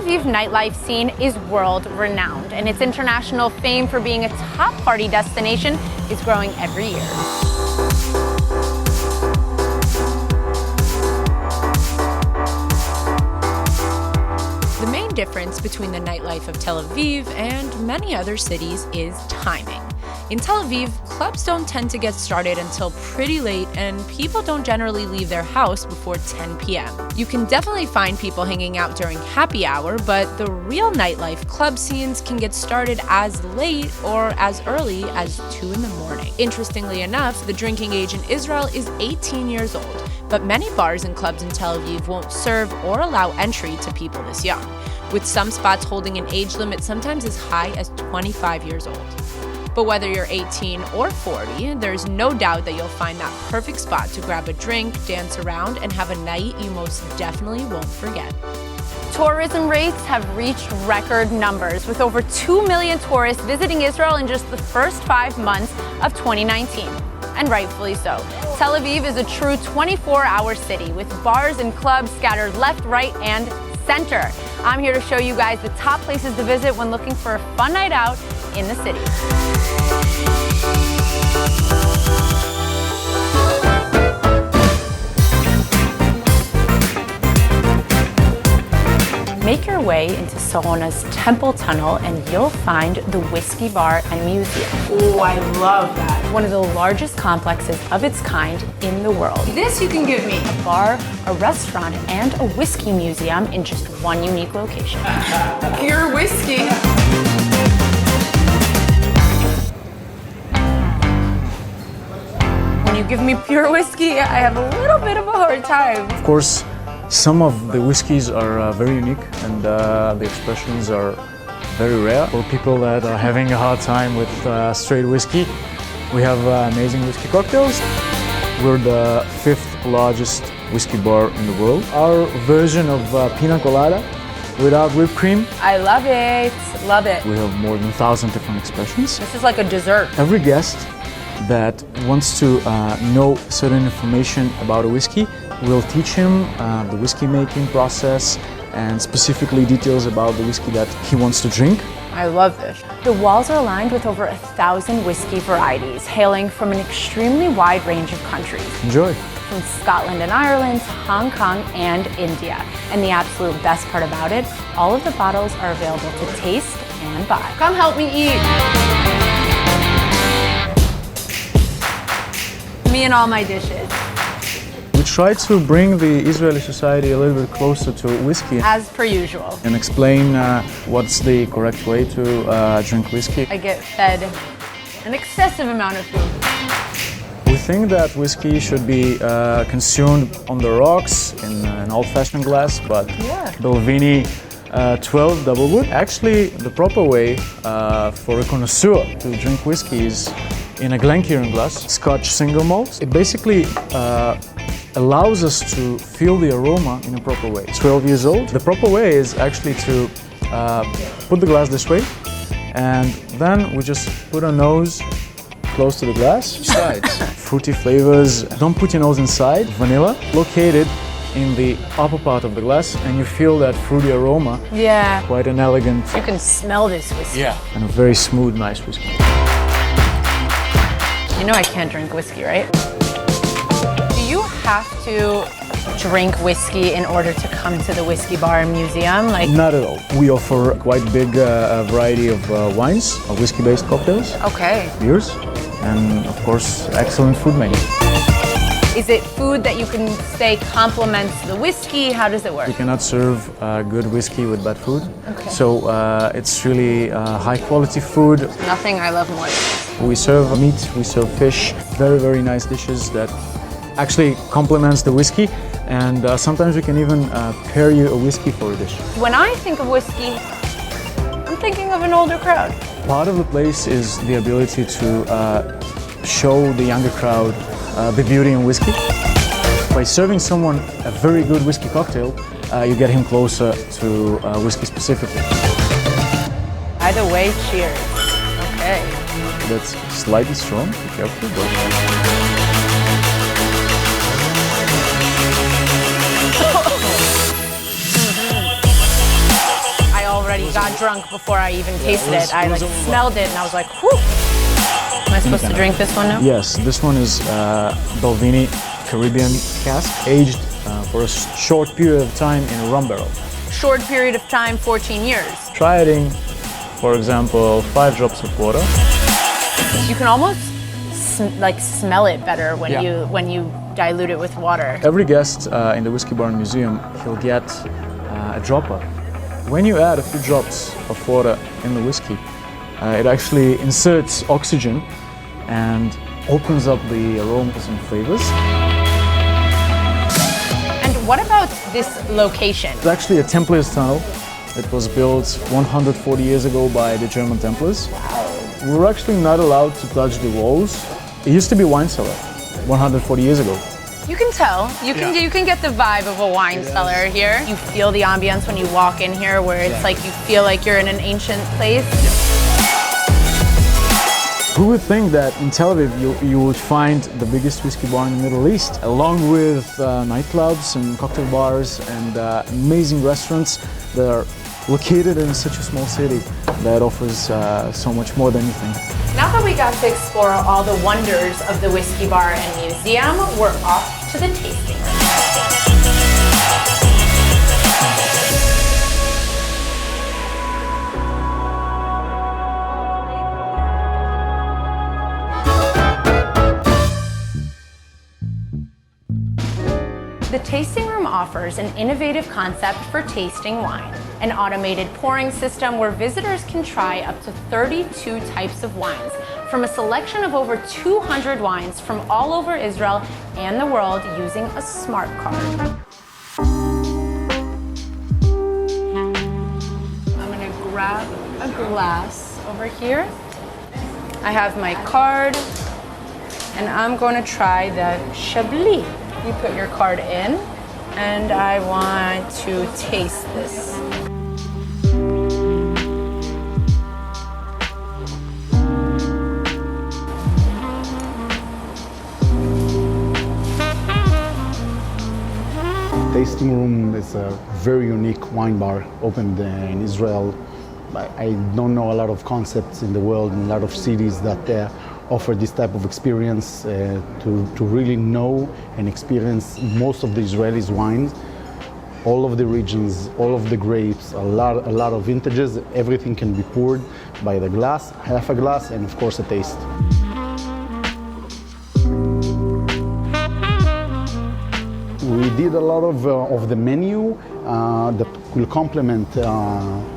Aviv nightlife scene is world-renowned, and its international fame for being a top party destination is growing every year. The main difference between the nightlife of Tel Aviv and many other cities is timing. In Tel Aviv, clubs don't tend to get started until pretty late, and people don't generally leave their house before 10 p.m. You can definitely find people hanging out during happy hour, but the real nightlife club scenes can get started as late or as early as 2 in the morning. Interestingly enough, the drinking age in Israel is 18 years old, but many bars and clubs in Tel Aviv won't serve or allow entry to people this young, with some spots holding an age limit sometimes as high as 25 years old. But whether you're 18 or 40, there's no doubt that you'll find that perfect spot to grab a drink, dance around, and have a night you most definitely won't forget. Tourism rates have reached record numbers, with over 2 million tourists visiting Israel in just the first 5 months of 2019. And rightfully so. Tel Aviv is a true 24-hour city with bars and clubs scattered left, right, and center. I'm here to show you guys the top places to visit when looking for a fun night out in the city. Make your way into Sarona's Temple Tunnel and you'll find the Whiskey Bar and Museum. Oh, I love that. One of the largest complexes of its kind in the world. This you can give me. A bar, a restaurant, and a whiskey museum in just one unique location. Pure whiskey. When you give me pure whiskey, I have a little bit of a hard time. Of course, some of the whiskeys are very unique and the expressions are very rare. For people that are having a hard time with straight whiskey, we have amazing whiskey cocktails. We're the 5th largest whiskey bar in the world. Our version of pina colada without whipped cream. I love it. Love it. We have more than 1,000 different expressions. This is like a dessert. Every guest that wants to know certain information about a whiskey, we'll teach him the whiskey making process and specifically details about the whiskey that he wants to drink. I love this. The walls are lined with over 1,000 whiskey varieties, hailing from an extremely wide range of countries. Enjoy. From Scotland and Ireland, Hong Kong, and India. And the absolute best part about it, all of the bottles are available to taste and buy. Come help me eat. Me and all my dishes. We try to bring the Israeli society a little bit closer to whiskey. As per usual. And explain what's the correct way to drink whiskey. I get fed an excessive amount of food. We think that whiskey should be consumed on the rocks in an old-fashioned glass, but Belvini 12 double wood. Actually, the proper way for a connoisseur to drink whiskey is in a Glencairn glass, Scotch single malt. It basically allows us to feel the aroma in a proper way. 12 years old. The proper way is actually to put the glass this way, and then we just put our nose close to the glass. Sides. Fruity flavors. Don't put your nose inside. Vanilla. Located in the upper part of the glass, and you feel that fruity aroma. Yeah. Quite an elegant. You can smell this whiskey. Yeah. And a very smooth, nice whiskey. You know I can't drink whiskey, right? Do you have to drink whiskey in order to come to the Whiskey Bar and Museum? Not at all. We offer quite big variety of wines, whiskey-based cocktails, beers, and of course, excellent food menu. Is it food that you can say complements the whiskey? How does it work? We cannot serve good whiskey with bad food. So it's really high quality food. Nothing I love more than this. We serve meat, we serve fish, very, very nice dishes that actually complements the whiskey. And sometimes we can even pair you a whiskey for a dish. When I think of whiskey, I'm thinking of an older crowd. Part of the place is the ability to show the younger crowd the beauty in whiskey. By serving someone a very good whiskey cocktail, you get him closer to whiskey specifically. Either way, cheers. Okay. That's slightly strong, be careful. But... already got drunk before I even tasted it. I like smelled it and I was like, whew. Am I supposed to drink this one now? Yes, this one is Balvenie Caribbean cask, aged for a short period of time in a rum barrel. Short period of time, 14 years. Try adding, for example, 5 drops of water. You can almost smell it better when you dilute it with water. Every guest in the Whiskey Barn Museum, he'll get a dropper. When you add a few drops of water in the whiskey, it actually inserts oxygen and opens up the aromas and flavors. And what about this location? It's actually a Templars tunnel. It was built 140 years ago by the German Templars. Wow. We were actually not allowed to touch the walls. It used to be a wine cellar 140 years ago. You can tell. You can get the vibe of a wine cellar here. You feel the ambience when you walk in here, where it's like you feel like you're in an ancient place. Who would think that in Tel Aviv you would find the biggest whiskey bar in the Middle East, along with nightclubs and cocktail bars and amazing restaurants that are located in such a small city that offers so much more than anything. Now that we got to explore all the wonders of the Whiskey Bar and Museum, we're off to the tasting room. The tasting room offers an innovative concept for tasting wine. An automated pouring system where visitors can try up to 32 types of wines from a selection of over 200 wines from all over Israel and the world using a smart card. I'm gonna grab a glass over here. I have my card and I'm going to try the Chablis. You put your card in and I want to taste this. Tasting Room is a very unique wine bar opened in Israel. I don't know a lot of concepts in the world and a lot of cities that offer this type of experience to really know and experience most of the Israelis' wines, all of the regions, all of the grapes, a lot of vintages. Everything can be poured by the glass, half a glass, and of course a taste. We did a lot of the menu that will complement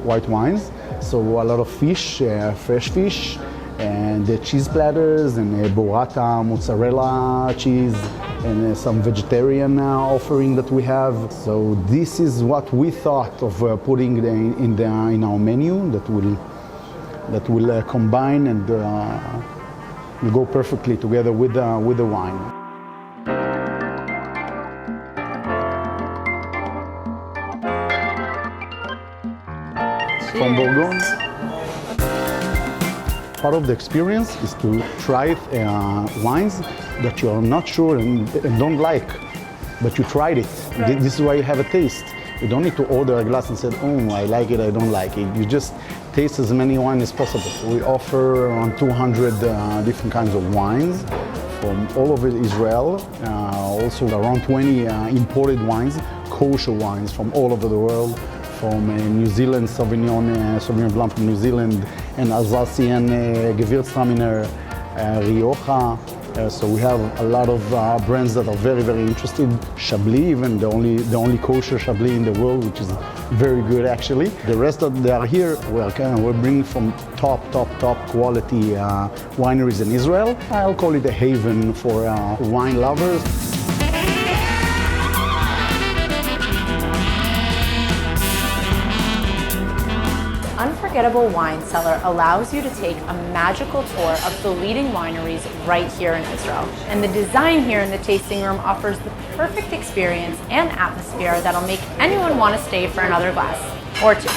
white wines. So a lot of fish, fresh fish, and the cheese platters, and burrata, mozzarella cheese, and some vegetarian offering that we have. So this is what we thought of putting in our menu that will combine and will go perfectly together with the wine. From Bourgogne. Part of the experience is to try wines that you are not sure and don't like, but you tried it. Right. This is why you have a taste. You don't need to order a glass and say, oh, I like it, I don't like it. You just taste as many wines as possible. We offer around 200 different kinds of wines from all over Israel. Also around 20 imported wines, kosher wines from all over the world. From New Zealand, Sauvignon Blanc from New Zealand, and Alsatian Gewürztraminer, Rioja. So we have a lot of brands that are very, very interested. Chablis, even the only kosher Chablis in the world, which is very good actually. The rest that they are here, we're bringing from top quality wineries in Israel. I'll call it a haven for wine lovers. Unforgettable Wine Cellar allows you to take a magical tour of the leading wineries right here in Israel. And the design here in the tasting room offers the perfect experience and atmosphere that'll make anyone want to stay for another glass or two.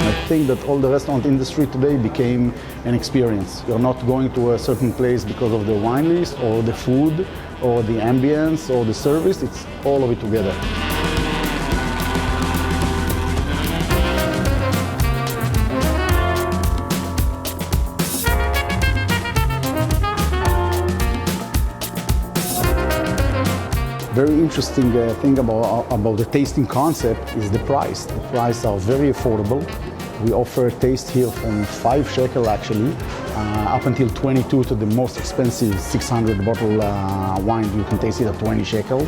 I think that all the restaurant industry today became an experience. You're not going to a certain place because of the wine list or the food or the ambience or the service. It's all of it together. Very interesting thing about the tasting concept is the price. The prices are very affordable. We offer taste here from 5 shekel actually, up until 22 to the most expensive 600 bottle wine. You can taste it at 20 shekel.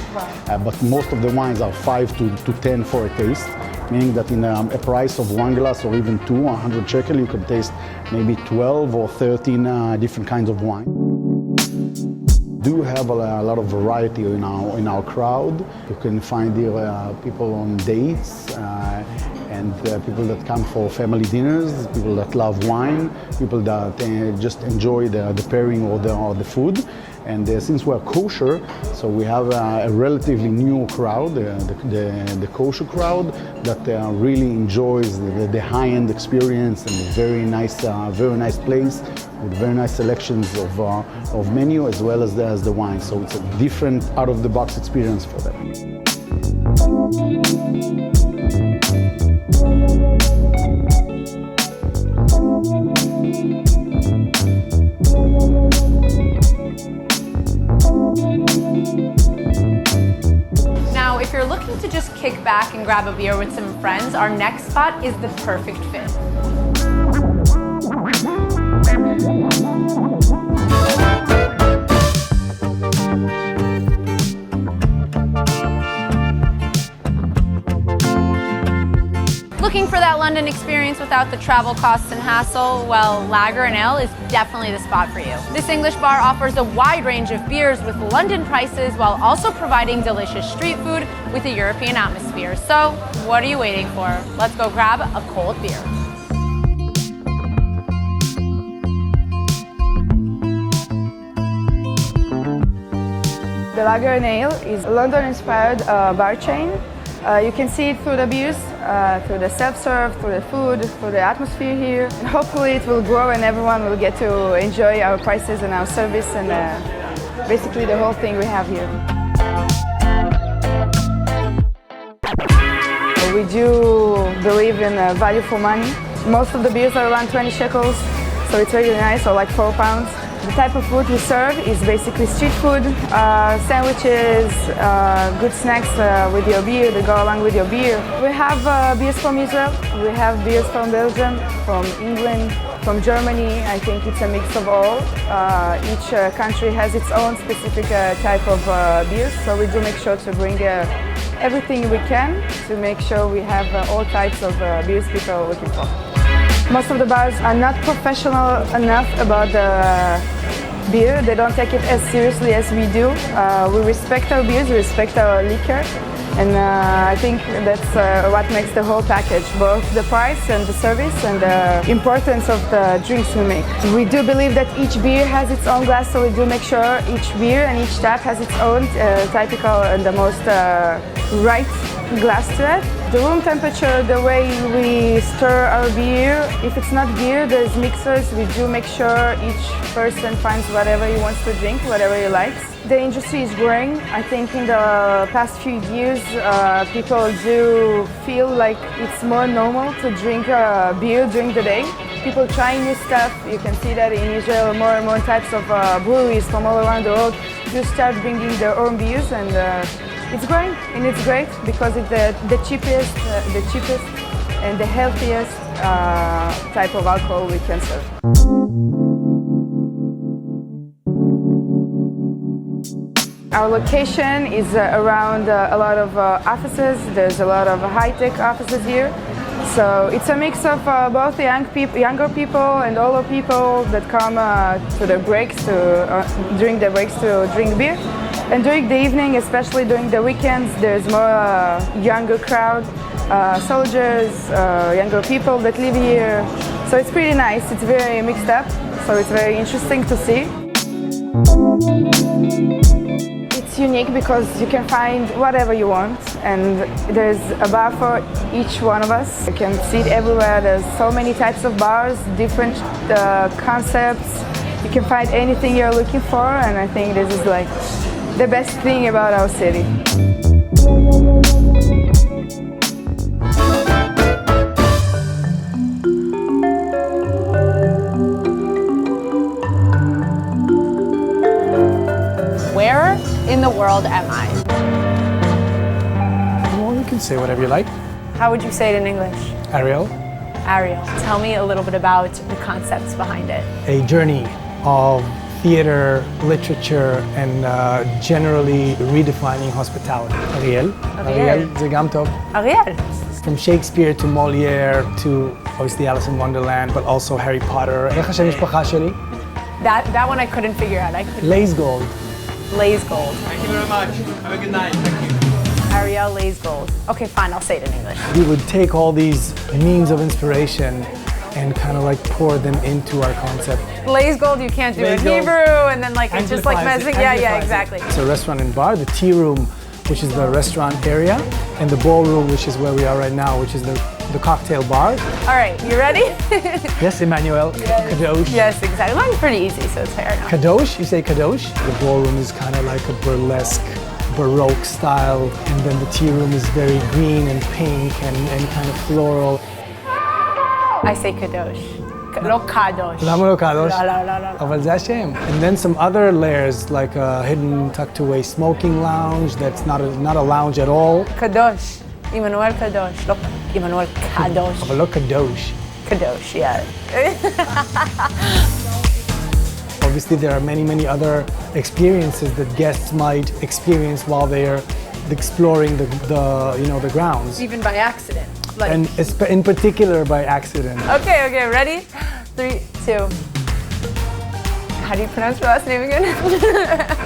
But most of the wines are 5 to 10 for a taste, meaning that in a price of 1 glass or even 2, 100 shekel, you can taste maybe 12 or 13 different kinds of wine. We do have a lot of variety in our crowd. You can find here people on dates and people that come for family dinners, people that love wine, people that just enjoy the pairing or the food. And since we're kosher, so we have a relatively new crowd, the kosher crowd, that really enjoys the high-end experience and very nice place with very nice selections of menu as well as the wine. So it's a different, out-of-the-box experience for them. Now, if you're looking to just kick back and grab a beer with some friends, our next spot is the perfect fit. Looking for that London experience without the travel costs and hassle? Well, Lager and Ale is definitely the spot for you. This English bar offers a wide range of beers with London prices while also providing delicious street food with a European atmosphere. So, what are you waiting for? Let's go grab a cold beer. The Lager and Ale is a London-inspired bar chain. You can see it through the beers, through the self-serve, through the food, through the atmosphere here. And hopefully it will grow and everyone will get to enjoy our prices and our service and basically the whole thing we have here. We do believe in value for money. Most of the beers are around 20 shekels, so it's really nice, or like 4 pounds. The type of food we serve is basically street food, sandwiches, good snacks with your beer that go along with your beer. We have beers from Israel, we have beers from Belgium, from England, from Germany. I think it's a mix of all. Each country has its own specific type of beers, so we do make sure to bring everything we can to make sure we have all types of beers people are looking for. Most of the bars are not professional enough about the beer. They don't take it as seriously as we do. We respect our beers, we respect our liquor, and I think that's what makes the whole package, both the price and the service and the importance of the drinks we make. We do believe that each beer has its own glass, so we do make sure each beer and each tap has its own typical and the most right glass to it. The room temperature, the way we stir our beer, if it's not beer, there's mixers. We do make sure each person finds whatever he wants to drink, whatever he likes. The industry is growing. I think in the past few years, people do feel like it's more normal to drink beer during the day. People try new stuff. You can see that in Israel, more and more types of breweries from all around the world do start bringing their own beers, and it's growing, and it's great because it's the cheapest and the healthiest type of alcohol we can serve. Our location is around a lot of offices. There's a lot of high-tech offices here. So it's a mix of both the younger people and older people that come to the breaks during the breaks to drink beer. And during the evening, especially during the weekends, there's more younger crowd, soldiers, younger people that live here. So it's pretty nice. It's very mixed up, so it's very interesting to see. It's unique because you can find whatever you want, and there's a bar for each one of us. You can see it everywhere. There's so many types of bars, different concepts. You can find anything you're looking for, and I think this is like the best thing about our city. Where in the world am I? can say whatever you like. How would you say it in English? Ariel, Ariel. Tell me a little bit about the concepts behind it. a journey of theater, literature, and generally redefining hospitality. Ariel. Ariel. זה גם טוב. Ariel. From Shakespeare to Molière to obviously Alice in Wonderland, but also Harry Potter. איך השם משפחה שלי? That one I couldn't figure out. I couldn't. Lays Gold. Lays Gold. Thank you very much. Have a good night. Thank you. Ariel Lays Gold. Okay, fine. I'll say it in English. We would take all these means of inspiration and kind of like pour them into our concept. Lays Gold, you can't do Lays in Gold. Hebrew, and then like it's just like Amplifies it, messing. Yeah, amplifies it. exactly. It's a restaurant and bar, the tea room, which is the restaurant area, and the ballroom, which is where we are right now, which is the cocktail bar. All right, you ready? Yes, Emmanuel. Kadosh. Yes, exactly. Mine's pretty easy, so it's fair enough. Kadosh, you say Kadosh. The ballroom is kind of like a burlesque, Baroque style, and then the tea room is very green and pink and kind of floral. I say kadosh. לא kadosh. למה לא קדוש? לא. אבל זה השם. And then some other layers like a hidden tucked away smoking lounge that's not a lounge at all. קדוש. עמנואל קדוש. לא עמנואל קדוש. אבל לא קדוש. קדוש, yeah. Obviously there are many other experiences that guests might experience while they're exploring the grounds. Even by accident. Like, And in particular by accident. okay, ready? 3, 2. How do you pronounce your last name again?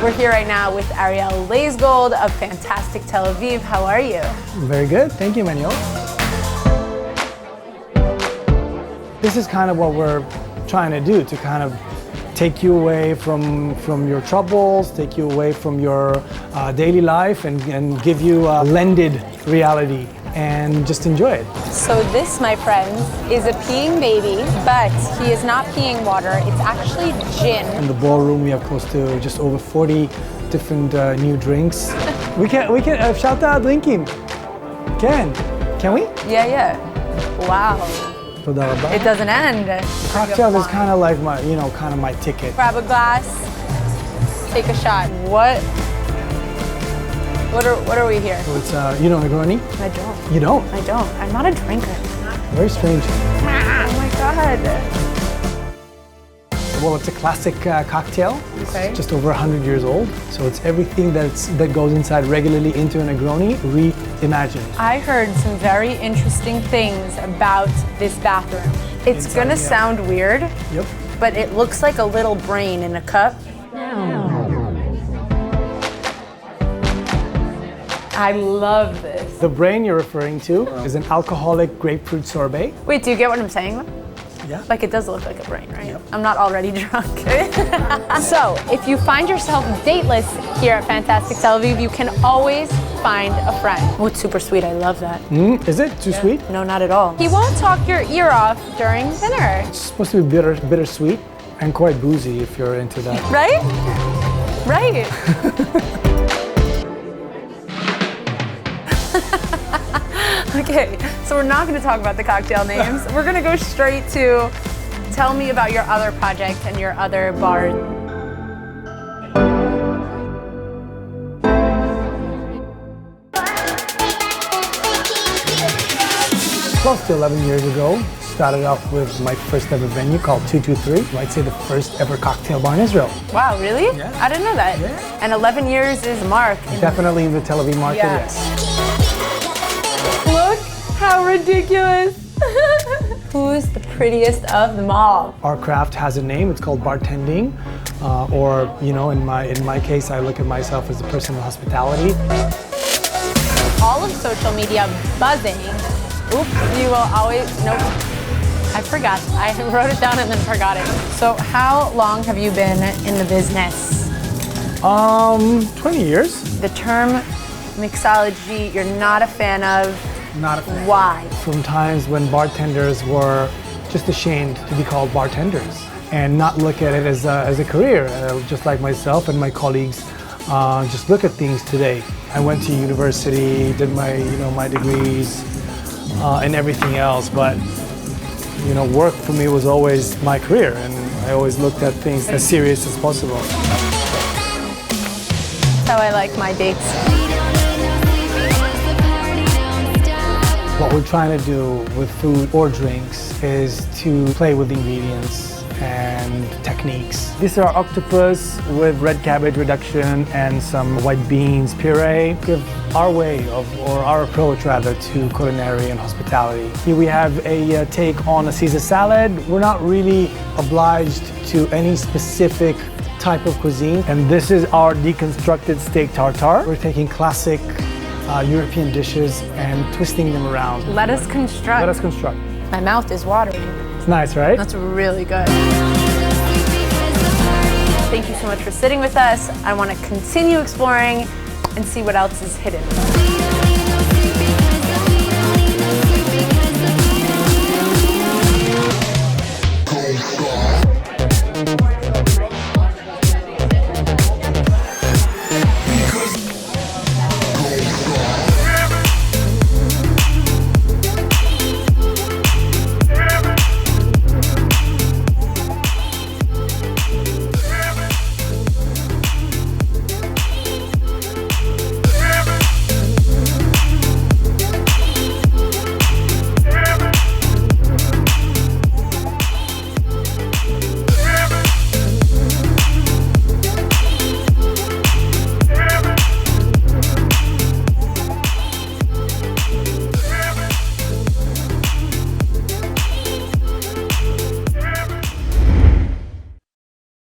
We're here right now with Ariel Lays Gold of fantastic Tel Aviv. How are you? Very good, thank you, Manuel. This is kind of what we're trying to do, to kind of take you away from your troubles, take you away from your daily life and give you a blended reality and just enjoy it. So this, my friends, is a peeing baby, but he is not peeing water. It's actually gin. In the ballroom, we have close to just over 40 different new drinks. We can shout out drinking. Can we? Yeah. Wow. תודה רבה. It doesn't end. Cocktails is kind of like my ticket. Grab a glass, take a shot. What are we here? So it's you know Negroni? I don't. You don't? I don't. I'm not a drinker. Very strange. Oh my god. Well, it's a classic cocktail. Okay. It's just over 100 years old. So it's everything that goes inside regularly into a Negroni reimagined. I heard some very interesting things about this bathroom. It's Inside, gonna yeah. sound weird, Yep. but it looks like a little brain in a cup. I love this. The brain you're referring to is an alcoholic grapefruit sorbet. Wait, do you get what I'm saying? Yeah. Like it does look like a brain, right? I'm not already drunk. So, if you find yourself dateless here at Fantastic Tel Aviv, you can always find a friend. Oh, it's super sweet. I love that. Is it too sweet? No, not at all. He won't talk your ear off during dinner, It's supposed to be bittersweet and quite boozy if you're into that. right? Right. Okay, so we're not going to talk about the cocktail names. We're going to go straight to tell me about your other project and your other bar. Close to 11 years ago, started off with my first ever venue called 223. I'd say the first ever cocktail bar in Israel. Wow, really? Yeah. I didn't know that. Yeah. And 11 years is a mark. Definitely in the Tel Aviv market, Yeah. yes. Look how ridiculous. Who's the prettiest of them all? Our craft has a name. It's called bartending, or in my case, I look at myself as a person of hospitality. All of social media buzzing. Oops, you will always, nope. I forgot. I wrote it down and then forgot it. So how long have you been in the business? 20 years. The term mixology you're not a fan of. Not a fan. Why? From times when bartenders were just ashamed to be called bartenders and not look at it as a career, just like myself and my colleagues just look at things today. I went to university, did my degrees and everything else, but work for me was always my career, and I always looked at things as serious as possible. That's how I like my dates. What we're trying to do with food or drinks is to play with ingredients and techniques. These are octopus with red cabbage reduction and some white beans puree. Give our way of, or our approach rather, to culinary and hospitality. Here we have a take on a Caesar salad. We're not really obliged to any specific type of cuisine. And this is our deconstructed steak tartare. We're taking classic European dishes and twisting them around. Let us construct. Let us construct. My mouth is watering. It's nice, right? That's really good. Thank you so much for sitting with us. I want to continue exploring and see what else is hidden.